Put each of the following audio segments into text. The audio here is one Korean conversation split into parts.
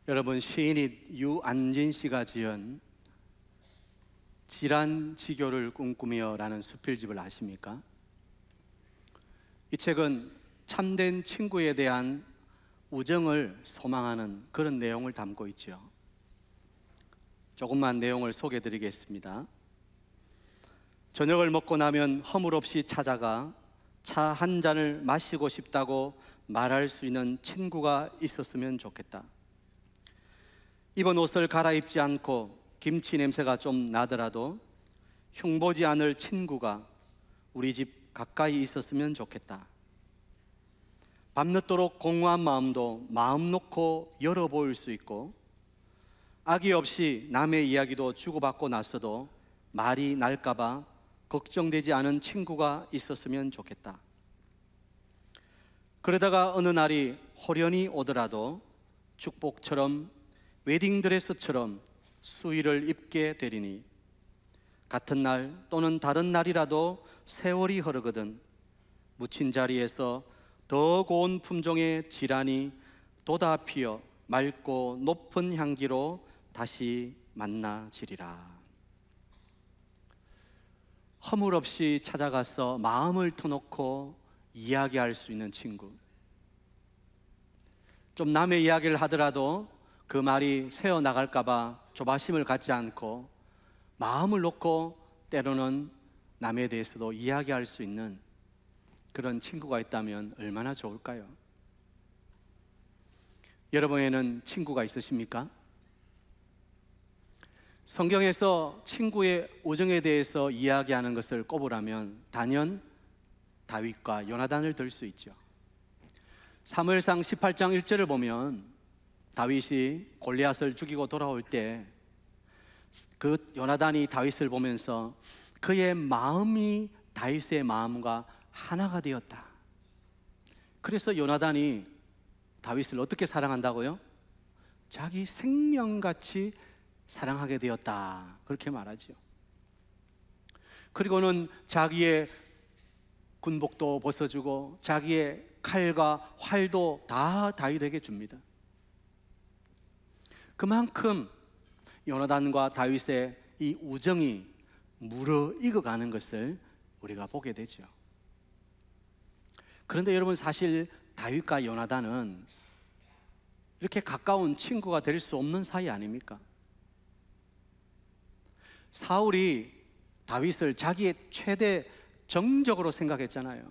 여러분, 시인이 유안진 씨가 지은 질환지교를 꿈꾸며라는 수필집을 아십니까? 이 책은 참된 친구에 대한 우정을 소망하는 그런 내용을 담고 있죠. 조금만 내용을 소개해 드리겠습니다. 저녁을 먹고 나면 허물없이 찾아가 차 한 잔을 마시고 싶다고 말할 수 있는 친구가 있었으면 좋겠다. 입은 옷을 갈아입지 않고 김치 냄새가 좀 나더라도 흉보지 않을 친구가 우리 집 가까이 있었으면 좋겠다. 밤늦도록 공허한 마음도 마음 놓고 열어보일 수 있고, 악의 없이 남의 이야기도 주고받고 났어도 말이 날까봐 걱정되지 않은 친구가 있었으면 좋겠다. 그러다가 어느 날이 호련히 오더라도 축복처럼 웨딩드레스처럼 수의를 입게 되리니, 같은 날 또는 다른 날이라도 세월이 흐르거든 묻힌 자리에서 더 고운 품종의 질환이 돋아 피어 맑고 높은 향기로 다시 만나지리라. 허물 없이 찾아가서 마음을 터놓고 이야기할 수 있는 친구, 좀 남의 이야기를 하더라도 그 말이 새어나갈까봐 조바심을 갖지 않고 마음을 놓고 때로는 남에 대해서도 이야기할 수 있는 그런 친구가 있다면 얼마나 좋을까요? 여러분에는 친구가 있으십니까? 성경에서 친구의 우정에 대해서 이야기하는 것을 꼽으라면 단연 다윗과 요나단을 들 수 있죠. 사무엘상 18장 1절을 보면 다윗이 골리앗을 죽이고 돌아올 때 그 요나단이 다윗을 보면서 그의 마음이 다윗의 마음과 하나가 되었다. 그래서 요나단이 다윗을 어떻게 사랑한다고요? 자기 생명같이 사랑하게 되었다, 그렇게 말하죠. 그리고는 자기의 군복도 벗어주고 자기의 칼과 활도 다 다윗에게 줍니다. 그만큼 요나단과 다윗의 이 우정이 무르익어가는 것을 우리가 보게 되죠. 그런데 여러분, 사실 다윗과 요나단은 이렇게 가까운 친구가 될 수 없는 사이 아닙니까? 사울이 다윗을 자기의 최대 정적으로 생각했잖아요.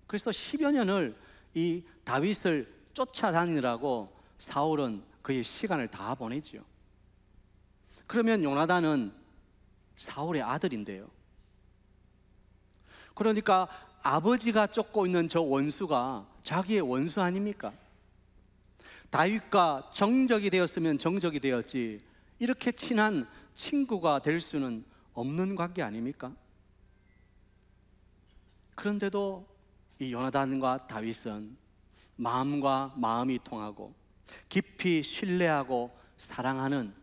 그래서 10여 년을 이 다윗을 쫓아다니느라고 사울은 그의 시간을 다 보내죠. 그러면 요나단은 사울의 아들인데요, 그러니까 아버지가 쫓고 있는 저 원수가 자기의 원수 아닙니까? 다윗과 정적이 되었으면 정적이 되었지 이렇게 친한 친구가 될 수는 없는 관계 아닙니까? 그런데도 이 요나단과 다윗은 마음과 마음이 통하고 깊이 신뢰하고 사랑하는,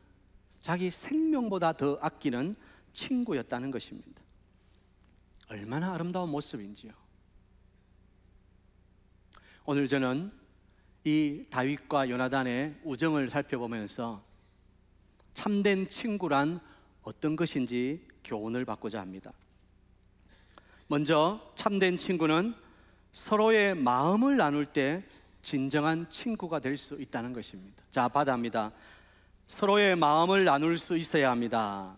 자기 생명보다 더 아끼는 친구였다는 것입니다. 얼마나 아름다운 모습인지요. 오늘 저는 이 다윗과 요나단의 우정을 살펴보면서 참된 친구란 어떤 것인지 교훈을 받고자 합니다. 먼저 참된 친구는 서로의 마음을 나눌 때 진정한 친구가 될 수 있다는 것입니다. 자, 받아합니다. 서로의 마음을 나눌 수 있어야 합니다.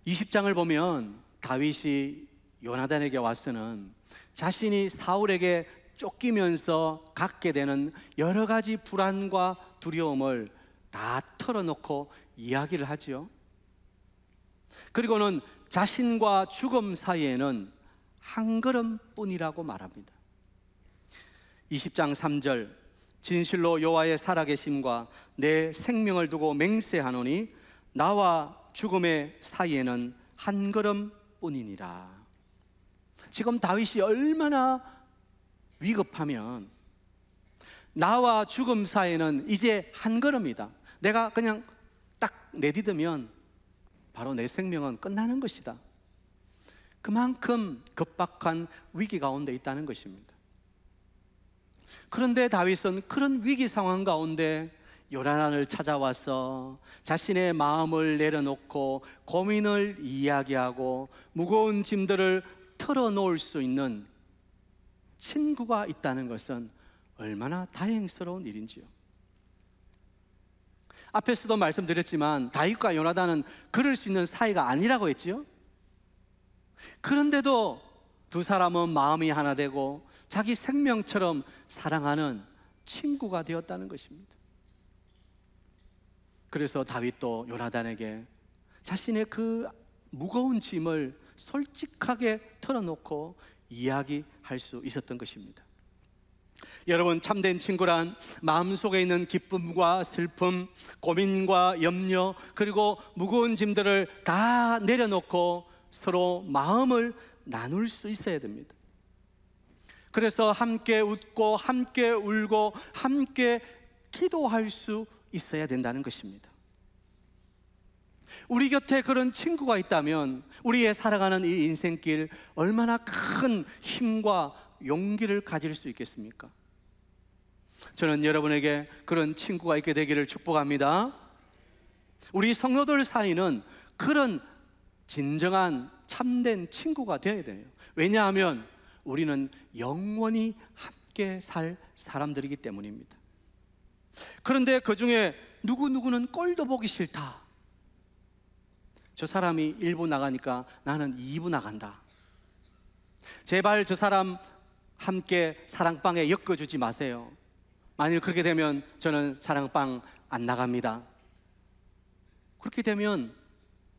20장을 보면 다윗이 요나단에게 와서는 자신이 사울에게 쫓기면서 갖게 되는 여러 가지 불안과 두려움을 다 털어놓고 이야기를 하지요. 그리고는 자신과 죽음 사이에는 한 걸음뿐이라고 말합니다. 20장 3절, 진실로 여호와의 살아계심과 내 생명을 두고 맹세하노니 나와 죽음의 사이에는 한 걸음뿐이니라. 지금 다윗이 얼마나 위급하면 나와 죽음 사이에는 이제 한 걸음이다, 내가 그냥 딱 내딛으면 바로 내 생명은 끝나는 것이다, 그만큼 급박한 위기 가운데 있다는 것입니다. 그런데 다윗은 그런 위기 상황 가운데 요나단을 찾아와서 자신의 마음을 내려놓고 고민을 이야기하고 무거운 짐들을 털어놓을 수 있는 친구가 있다는 것은 얼마나 다행스러운 일인지요. 앞에서도 말씀드렸지만 다윗과 요나단은 그럴 수 있는 사이가 아니라고 했지요. 그런데도 두 사람은 마음이 하나 되고 자기 생명처럼 사랑하는 친구가 되었다는 것입니다. 그래서 다윗도 요나단에게 자신의 그 무거운 짐을 솔직하게 털어놓고 이야기할 수 있었던 것입니다. 여러분, 참된 친구란 마음속에 있는 기쁨과 슬픔, 고민과 염려, 그리고 무거운 짐들을 다 내려놓고 서로 마음을 나눌 수 있어야 됩니다. 그래서 함께 웃고 함께 울고 함께 기도할 수 있어야 된다는 것입니다. 우리 곁에 그런 친구가 있다면 우리의 살아가는 이 인생길 얼마나 큰 힘과 용기를 가질 수 있겠습니까? 저는 여러분에게 그런 친구가 있게 되기를 축복합니다. 우리 성도들 사이는 그런 진정한 참된 친구가 되어야 돼요. 왜냐하면 우리는 영원히 함께 살 사람들이기 때문입니다. 그런데 그 중에 누구는 꼴도 보기 싫다. 저 사람이 1부 나가니까 나는 2부 나간다. 제발 저 사람 함께 사랑방에 엮어주지 마세요. 만일 그렇게 되면 저는 사랑방 안 나갑니다. 그렇게 되면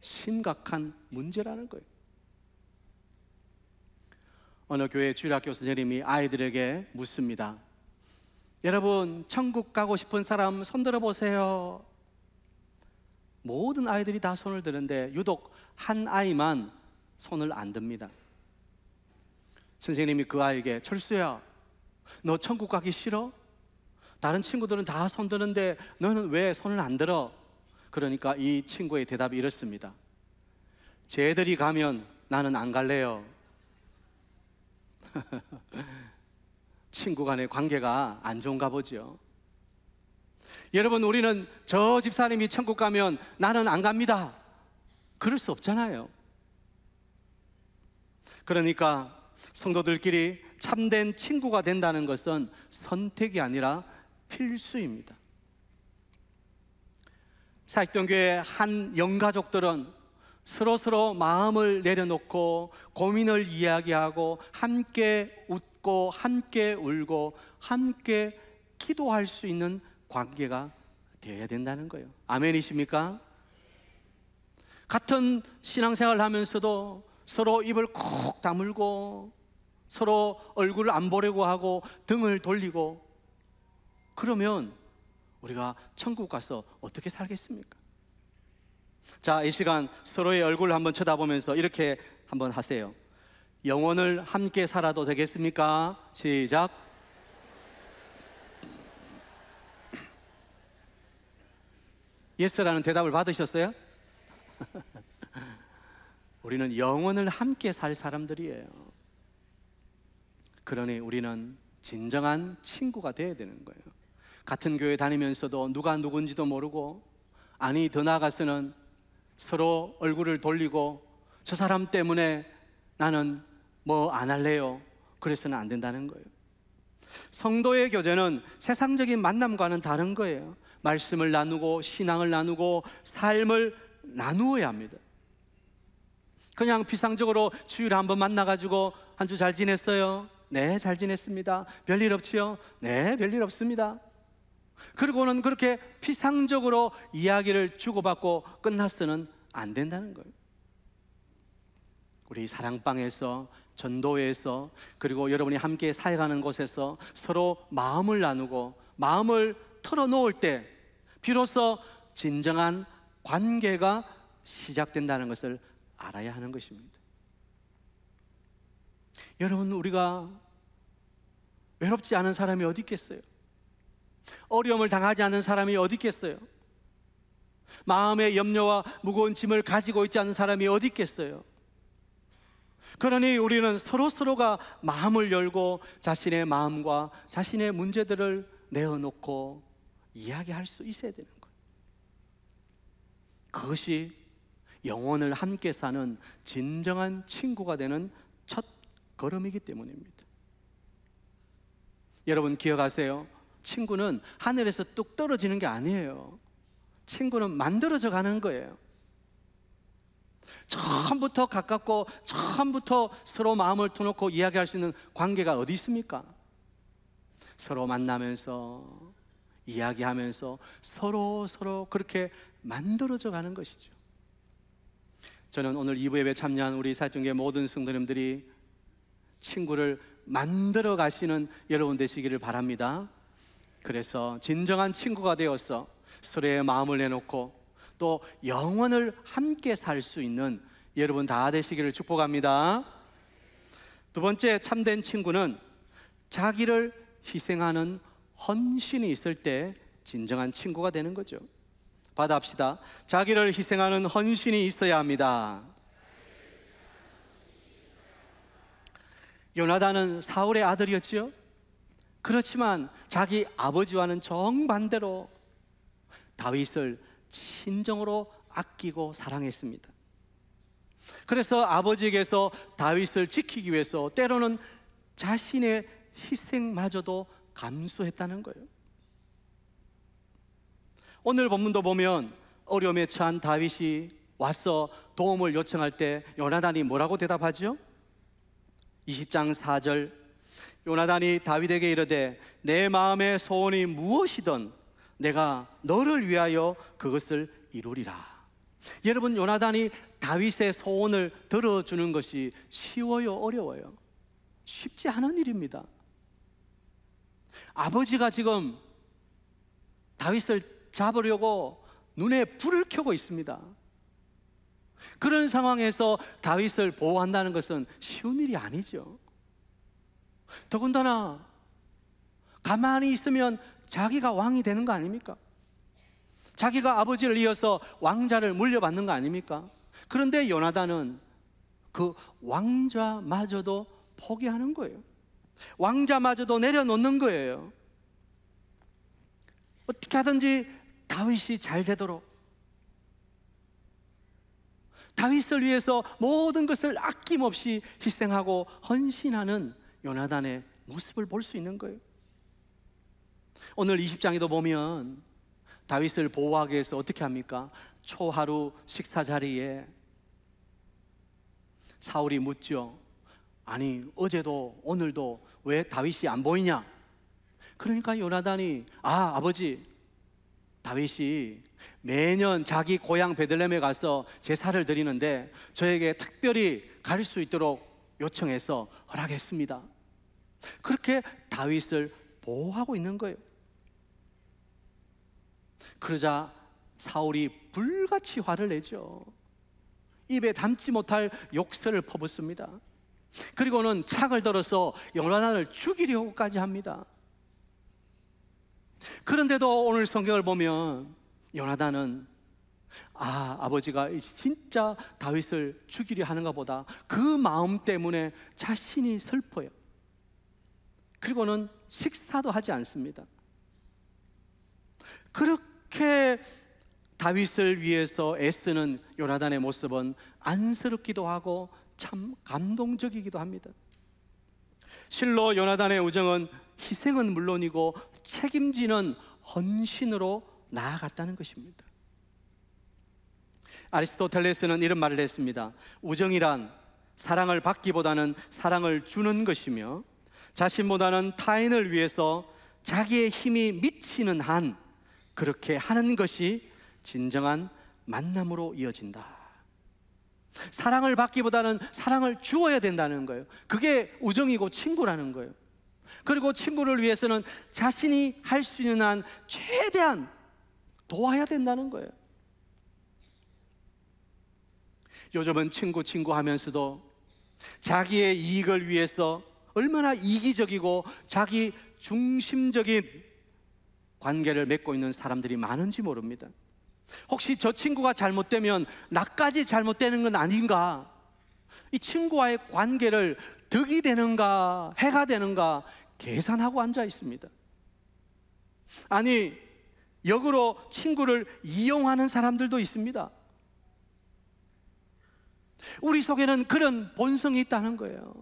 심각한 문제라는 거예요. 어느 교회 주일학교 선생님이 아이들에게 묻습니다. 여러분, 천국 가고 싶은 사람 손 들어보세요. 모든 아이들이 다 손을 드는데 유독 한 아이만 손을 안 듭니다. 선생님이 그 아이에게, 철수야, 너 천국 가기 싫어? 다른 친구들은 다 손 드는데 너는 왜 손을 안 들어? 그러니까 이 친구의 대답이 이렇습니다. 쟤들이 가면 나는 안 갈래요. 친구 간의 관계가 안 좋은가 보죠. 여러분, 우리는 저 집사님이 천국 가면 나는 안 갑니다. 그럴 수 없잖아요. 그러니까 성도들끼리 참된 친구가 된다는 것은 선택이 아니라 필수입니다. 사익동교회 한 영가족들은 서로 마음을 내려놓고 고민을 이야기하고 함께 웃고 함께 울고 함께 기도할 수 있는 관계가 되어야 된다는 거예요. 아멘이십니까? 같은 신앙생활을 하면서도 서로 입을 콕 다물고 서로 얼굴을 안 보려고 하고 등을 돌리고 그러면 우리가 천국 가서 어떻게 살겠습니까? 자, 이 시간 서로의 얼굴을 한번 쳐다보면서 이렇게 한번 하세요. 영혼을 함께 살아도 되겠습니까? 시작. 예스라는 대답을 받으셨어요? 우리는 영혼을 함께 살 사람들이에요. 그러니 우리는 진정한 친구가 되어야 되는 거예요. 같은 교회 다니면서도 누가 누군지도 모르고, 아니 더 나아가서는 서로 얼굴을 돌리고 저 사람 때문에 나는 뭐 안 할래요. 그래서는 안 된다는 거예요. 성도의 교제는 세상적인 만남과는 다른 거예요. 말씀을 나누고 신앙을 나누고 삶을 나누어야 합니다. 그냥 비상적으로 주일에 한번 만나가지고 한 주 잘 지냈어요? 네, 잘 지냈습니다. 별일 없지요? 네, 별일 없습니다. 그리고는 그렇게 피상적으로 이야기를 주고받고 끝났어는 안 된다는 거예요. 우리 사랑방에서, 전도회에서, 그리고 여러분이 함께 사역하는 곳에서 서로 마음을 나누고 마음을 털어놓을 때 비로소 진정한 관계가 시작된다는 것을 알아야 하는 것입니다. 여러분, 우리가 외롭지 않은 사람이 어디 있겠어요? 어려움을 당하지 않는 사람이 어디 있겠어요? 마음의 염려와 무거운 짐을 가지고 있지 않은 사람이 어디 있겠어요? 그러니 우리는 서로가 마음을 열고 자신의 마음과 자신의 문제들을 내어놓고 이야기할 수 있어야 되는 거예요. 그것이 영혼을 함께 사는 진정한 친구가 되는 첫 걸음이기 때문입니다. 여러분 기억하세요. 친구는 하늘에서 뚝 떨어지는 게 아니에요. 친구는 만들어져 가는 거예요. 처음부터 가깝고 처음부터 서로 마음을 터놓고 이야기할 수 있는 관계가 어디 있습니까? 서로 만나면서 이야기하면서 서로 그렇게 만들어져 가는 것이죠. 저는 오늘 2부 예배 참여한 우리 사역중계 모든 성도님들이 친구를 만들어 가시는 여러분 되시기를 바랍니다. 그래서 진정한 친구가 되어서 서로의 마음을 내놓고 또 영원을 함께 살 수 있는 여러분 다 되시기를 축복합니다. 두 번째, 참된 친구는 자기를 희생하는 헌신이 있을 때 진정한 친구가 되는 거죠. 받아합시다. 자기를 희생하는 헌신이 있어야 합니다. 요나단은 사울의 아들이었지요. 그렇지만 자기 아버지와는 정반대로 다윗을 친정으로 아끼고 사랑했습니다. 그래서 아버지에게서 다윗을 지키기 위해서 때로는 자신의 희생마저도 감수했다는 거예요. 오늘 본문도 보면 어려움에 처한 다윗이 와서 도움을 요청할 때 요나단이 뭐라고 대답하죠? 20장 4절, 요나단이 다윗에게 이르되 내 마음의 소원이 무엇이든 내가 너를 위하여 그것을 이루리라. 여러분, 요나단이 다윗의 소원을 들어주는 것이 쉬워요, 어려워요? 쉽지 않은 일입니다. 아버지가 지금 다윗을 잡으려고 눈에 불을 켜고 있습니다. 그런 상황에서 다윗을 보호한다는 것은 쉬운 일이 아니죠. 더군다나 가만히 있으면 자기가 왕이 되는 거 아닙니까? 자기가 아버지를 이어서 왕자를 물려받는 거 아닙니까? 그런데 요나단은 그 왕자마저도 포기하는 거예요. 왕자마저도 내려놓는 거예요. 어떻게 하든지 다윗이 잘 되도록, 다윗을 위해서 모든 것을 아낌없이 희생하고 헌신하는 요나단의 모습을 볼 수 있는 거예요. 오늘 20장에도 보면 다윗을 보호하기 위해서 어떻게 합니까? 초하루 식사 자리에 사울이 묻죠. 아니, 어제도 오늘도 왜 다윗이 안 보이냐? 그러니까 요나단이 아버지, 다윗이 매년 자기 고향 베들레헴에 가서 제사를 드리는데 저에게 특별히 갈 수 있도록 요청해서 허락했습니다. 그렇게 다윗을 보호하고 있는 거예요. 그러자 사울이 불같이 화를 내죠. 입에 담지 못할 욕설을 퍼붓습니다. 그리고는 창을 들어서 요나단을 죽이려고까지 합니다. 그런데도 오늘 성경을 보면 요나단은 아버지가 진짜 다윗을 죽이려 하는가 보다, 그 마음 때문에 자신이 슬퍼요. 그리고는 식사도 하지 않습니다. 그렇게 다윗을 위해서 애쓰는 요나단의 모습은 안쓰럽기도 하고 참 감동적이기도 합니다. 실로 요나단의 우정은 희생은 물론이고 책임지는 헌신으로 나아갔다는 것입니다. 아리스토텔레스는 이런 말을 했습니다. 우정이란 사랑을 받기보다는 사랑을 주는 것이며 자신보다는 타인을 위해서 자기의 힘이 미치는 한 그렇게 하는 것이 진정한 만남으로 이어진다. 사랑을 받기보다는 사랑을 주어야 된다는 거예요. 그게 우정이고 친구라는 거예요. 그리고 친구를 위해서는 자신이 할 수 있는 한 최대한 도와야 된다는 거예요. 요즘은 친구 하면서도 자기의 이익을 위해서 얼마나 이기적이고 자기 중심적인 관계를 맺고 있는 사람들이 많은지 모릅니다. 혹시 저 친구가 잘못되면 나까지 잘못되는 건 아닌가? 이 친구와의 관계를 득이 되는가 해가 되는가 계산하고 앉아 있습니다. 아니, 역으로 친구를 이용하는 사람들도 있습니다. 우리 속에는 그런 본성이 있다는 거예요.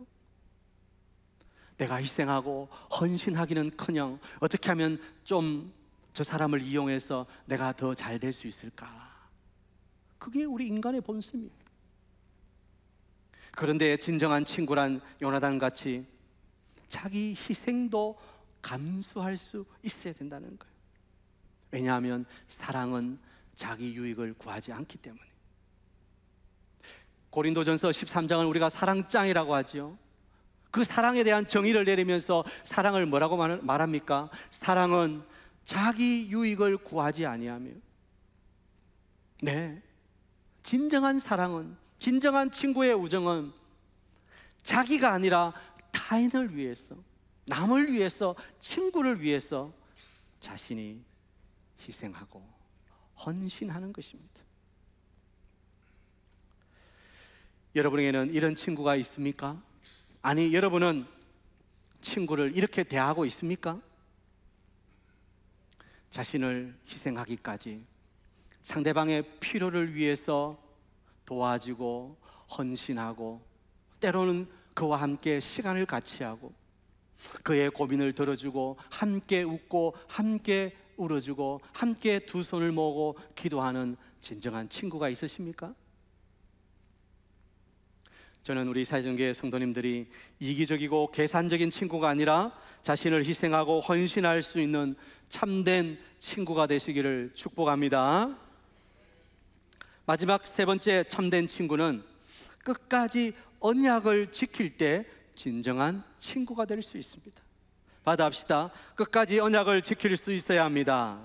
내가 희생하고 헌신하기는커녕 어떻게 하면 좀 저 사람을 이용해서 내가 더 잘 될 수 있을까? 그게 우리 인간의 본성이에요. 그런데 진정한 친구란 요나단 같이 자기 희생도 감수할 수 있어야 된다는 거예요. 왜냐하면 사랑은 자기 유익을 구하지 않기 때문에. 고린도전서 13장을 우리가 사랑장이라고 하죠. 그 사랑에 대한 정의를 내리면서 사랑을 뭐라고 말합니까? 사랑은 자기 유익을 구하지 아니하며. 네, 진정한 사랑은, 진정한 친구의 우정은 자기가 아니라 타인을 위해서, 남을 위해서, 친구를 위해서 자신이 희생하고 헌신하는 것입니다. 여러분에게는 이런 친구가 있습니까? 아니, 여러분은 친구를 이렇게 대하고 있습니까? 자신을 희생하기까지 상대방의 필요를 위해서 도와주고 헌신하고, 때로는 그와 함께 시간을 같이 하고 그의 고민을 들어주고 함께 웃고 함께 울어주고 함께 두 손을 모으고 기도하는 진정한 친구가 있으십니까? 저는 우리 사회전교회 성도님들이 이기적이고 계산적인 친구가 아니라 자신을 희생하고 헌신할 수 있는 참된 친구가 되시기를 축복합니다. 마지막 세 번째 참된 친구는 끝까지 언약을 지킬 때 진정한 친구가 될 수 있습니다. 받아합시다. 끝까지 언약을 지킬 수 있어야 합니다.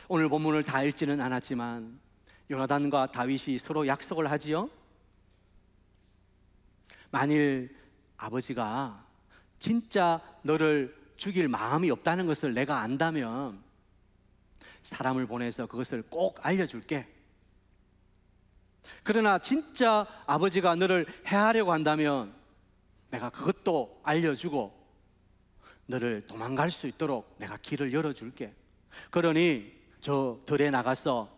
오늘 본문을 다 읽지는 않았지만 요나단과 다윗이 서로 약속을 하지요. 만일 아버지가 진짜 너를 죽일 마음이 없다는 것을 내가 안다면 사람을 보내서 그것을 꼭 알려줄게. 그러나 진짜 아버지가 너를 해하려고 한다면 내가 그것도 알려주고 너를 도망갈 수 있도록 내가 길을 열어줄게. 그러니 저 들에 나가서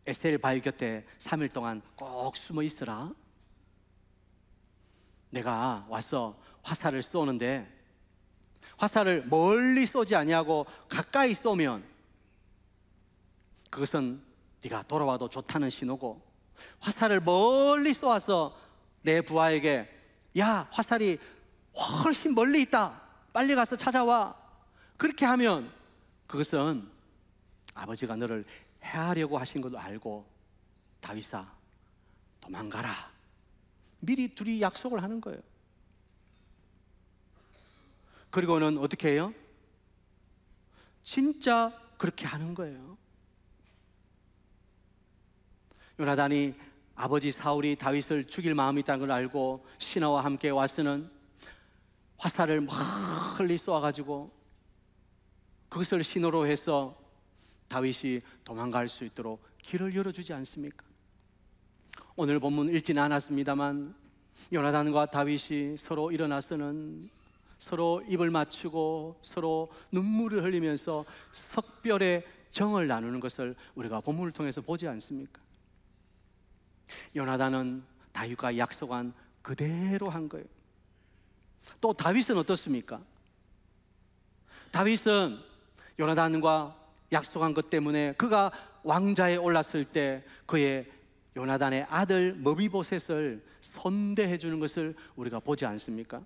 에셀 바위 곁에 3일 동안 꼭 숨어 있어라. 내가 와서 화살을 쏘는데 화살을 멀리 쏘지 아니하고 가까이 쏘면 그것은 네가 돌아와도 좋다는 신호고, 화살을 멀리 쏘아서 내 부하에게 야, 화살이 훨씬 멀리 있다, 빨리 가서 찾아와, 그렇게 하면 그것은 아버지가 너를 해하려고 하신 것도 알고 다윗아 도망가라, 미리 둘이 약속을 하는 거예요. 그리고는 어떻게 해요? 진짜 그렇게 하는 거예요. 요나단이 아버지 사울이 다윗을 죽일 마음이 있다는 걸 알고 신하와 함께 왔으는 화살을 멀리 쏘아가지고 그것을 신호로 해서 다윗이 도망갈 수 있도록 길을 열어주지 않습니까? 오늘 본문 읽지는 않았습니다만 요나단과 다윗이 서로 일어나서는 서로 입을 맞추고 서로 눈물을 흘리면서 석별의 정을 나누는 것을 우리가 본문을 통해서 보지 않습니까? 요나단은 다윗과 약속한 그대로 한 거예요. 또 다윗은 어떻습니까? 다윗은 요나단과 약속한 것 때문에 그가 왕좌에 올랐을 때 그의 요나단의 아들 머비보셋을 선대해 주는 것을 우리가 보지 않습니까?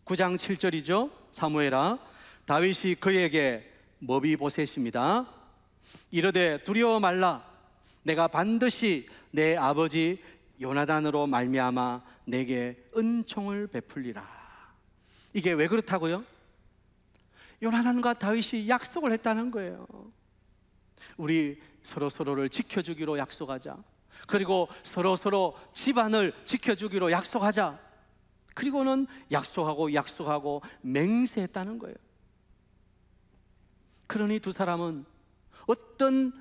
9장 7절이죠. 사무엘아, 다윗이 그에게 머비보셋입니다. 이르되 두려워 말라. 내가 반드시 내 아버지 요나단으로 말미암아 내게 은총을 베풀리라. 이게 왜 그렇다고요? 요나단과 다윗이 약속을 했다는 거예요. 우리 서로를 지켜주기로 약속하자. 그리고 서로 집안을 지켜주기로 약속하자. 그리고는 약속하고 맹세했다는 거예요. 그러니 두 사람은 어떤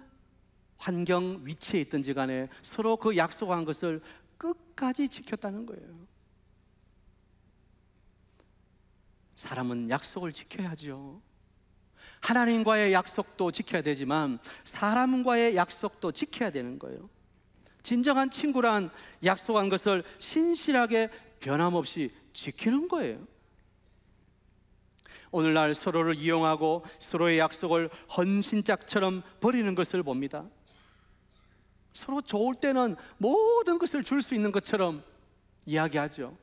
환경 위치에 있든지 간에 서로 그 약속한 것을 끝까지 지켰다는 거예요. 사람은 약속을 지켜야죠. 하나님과의 약속도 지켜야 되지만 사람과의 약속도 지켜야 되는 거예요. 진정한 친구란 약속한 것을 신실하게 변함없이 지키는 거예요. 오늘날 서로를 이용하고 서로의 약속을 헌신짝처럼 버리는 것을 봅니다. 서로 좋을 때는 모든 것을 줄 수 있는 것처럼 이야기하죠.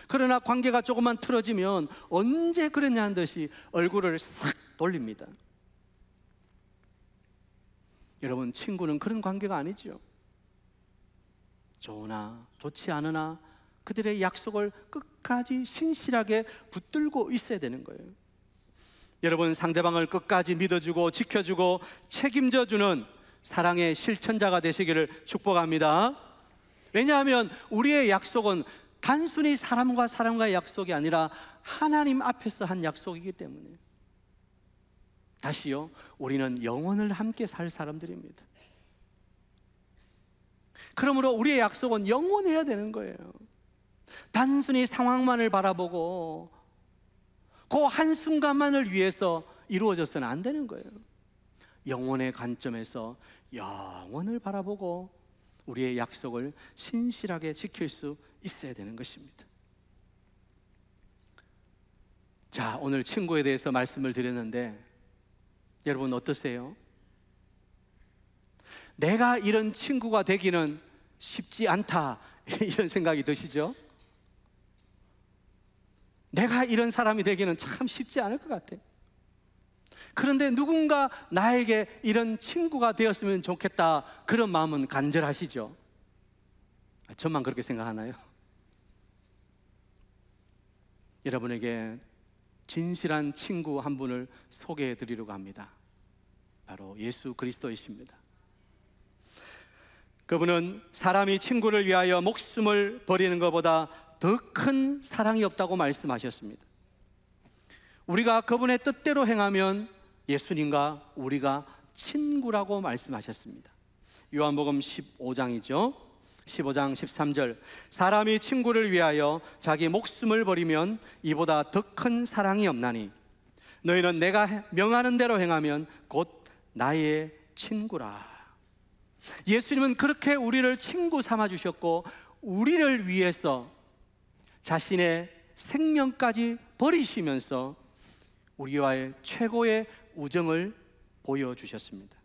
그러나 관계가 조금만 틀어지면 언제 그랬냐는 듯이 얼굴을 싹 돌립니다. 여러분, 친구는 그런 관계가 아니죠. 좋으나 좋지 않으나 그들의 약속을 끝까지 신실하게 붙들고 있어야 되는 거예요. 여러분, 상대방을 끝까지 믿어주고 지켜주고 책임져주는 사랑의 실천자가 되시기를 축복합니다. 왜냐하면 우리의 약속은 단순히 사람과 사람과의 약속이 아니라 하나님 앞에서 한 약속이기 때문에. 다시요, 우리는 영원을 함께 살 사람들입니다. 그러므로 우리의 약속은 영원해야 되는 거예요. 단순히 상황만을 바라보고 그 한순간만을 위해서 이루어져서는 안 되는 거예요. 영혼의 관점에서 영원을 바라보고 우리의 약속을 신실하게 지킬 수 있어야 되는 것입니다. 자, 오늘 친구에 대해서 말씀을 드렸는데 여러분 어떠세요? 내가 이런 친구가 되기는 쉽지 않다, 이런 생각이 드시죠? 내가 이런 사람이 되기는 참 쉽지 않을 것 같아요. 그런데 누군가 나에게 이런 친구가 되었으면 좋겠다, 그런 마음은 간절하시죠? 저만 그렇게 생각하나요? 여러분에게 진실한 친구 한 분을 소개해 드리려고 합니다. 바로 예수 그리스도이십니다. 그분은 사람이 친구를 위하여 목숨을 버리는 것보다 더 큰 사랑이 없다고 말씀하셨습니다. 우리가 그분의 뜻대로 행하면 예수님과 우리가 친구라고 말씀하셨습니다. 요한복음 15장이죠 15장 13절, 사람이 친구를 위하여 자기 목숨을 버리면 이보다 더 큰 사랑이 없나니 너희는 내가 명하는 대로 행하면 곧 나의 친구라. 예수님은 그렇게 우리를 친구 삼아 주셨고 우리를 위해서 자신의 생명까지 버리시면서 우리와의 최고의 우정을 보여주셨습니다.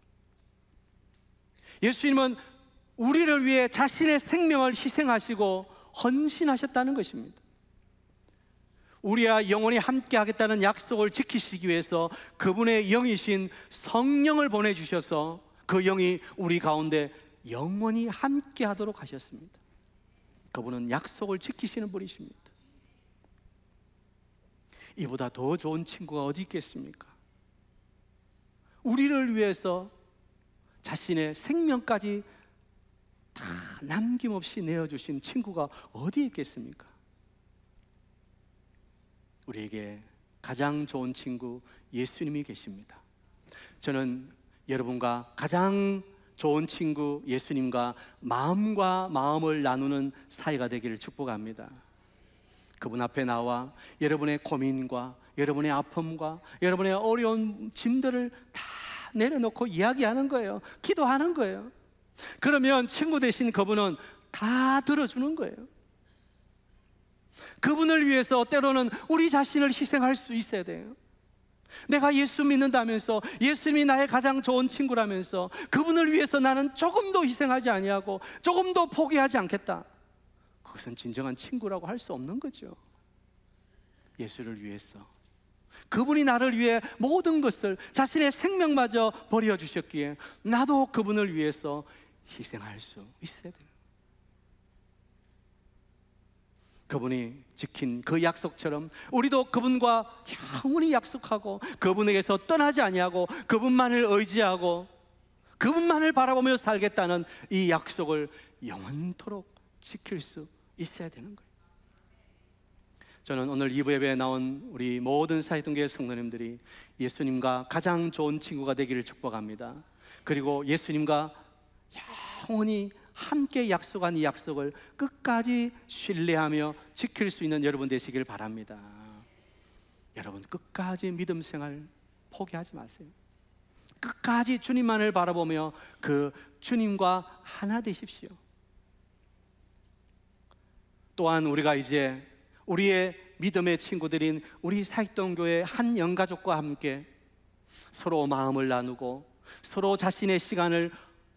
예수님은 우리를 위해 자신의 생명을 희생하시고 헌신하셨다는 것입니다. 우리와 영원히 함께 하겠다는 약속을 지키시기 위해서 그분의 영이신 성령을 보내주셔서 그 영이 우리 가운데 영원히 함께 하도록 하셨습니다. 그분은 약속을 지키시는 분이십니다. 이보다 더 좋은 친구가 어디 있겠습니까? 우리를 위해서 자신의 생명까지 다 남김없이 내어주신 친구가 어디 있겠습니까? 우리에게 가장 좋은 친구 예수님이 계십니다. 저는 여러분과 가장 좋은 친구 예수님과 마음과 마음을 나누는 사이가 되기를 축복합니다. 그분 앞에 나와 여러분의 고민과 여러분의 아픔과 여러분의 어려운 짐들을 다 내려놓고 이야기하는 거예요. 기도하는 거예요. 그러면 친구 되신 그분은 다 들어주는 거예요. 그분을 위해서 때로는 우리 자신을 희생할 수 있어야 돼요. 내가 예수 믿는다면서 예수님이 나의 가장 좋은 친구라면서 그분을 위해서 나는 조금도 희생하지 아니하고 조금도 포기하지 않겠다, 그것은 진정한 친구라고 할 수 없는 거죠. 예수를 위해서 그분이 나를 위해 모든 것을, 자신의 생명마저 버려주셨기에 나도 그분을 위해서 희생할 수 있어야 돼요. 그분이 지킨 그 약속처럼 우리도 그분과 영원히 약속하고 그분에게서 떠나지 아니하고 그분만을 의지하고 그분만을 바라보며 살겠다는 이 약속을 영원토록 지킬 수 있어야 되는 거예요. 저는 오늘 2부 예배에 나온 우리 모든 사이동교회 성도님들이 예수님과 가장 좋은 친구가 되기를 축복합니다. 그리고 예수님과 영원히 함께 약속한 이 약속을 끝까지 신뢰하며 지킬 수 있는 여러분 되시길 바랍니다. 여러분, 끝까지 믿음 생활 포기하지 마세요. 끝까지 주님만을 바라보며 그 주님과 하나 되십시오. 또한 우리가 이제 우리의 믿음의 친구들인 우리 사익동교회 한 영가족과 함께 서로 마음을 나누고 서로 자신의 시간을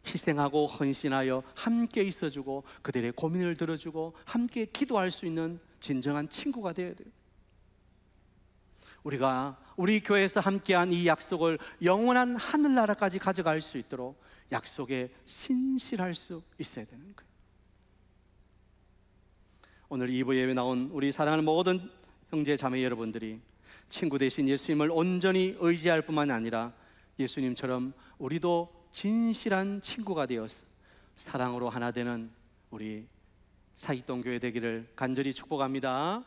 희생하고 헌신하여 함께 있어주고 그들의 고민을 들어주고 함께 기도할 수 있는 진정한 친구가 되어야 돼요. 우리가 우리 교회에서 함께한 이 약속을 영원한 하늘나라까지 가져갈 수 있도록 약속에 신실할 수 있어야 되는 거예요. 오늘 2부 예배 나온 우리 사랑하는 모든 형제 자매 여러분들이 친구 되신 예수님을 온전히 의지할 뿐만 아니라 예수님처럼 우리도 진실한 친구가 되어서 사랑으로 하나 되는 우리 사익동교회 되기를 간절히 축복합니다.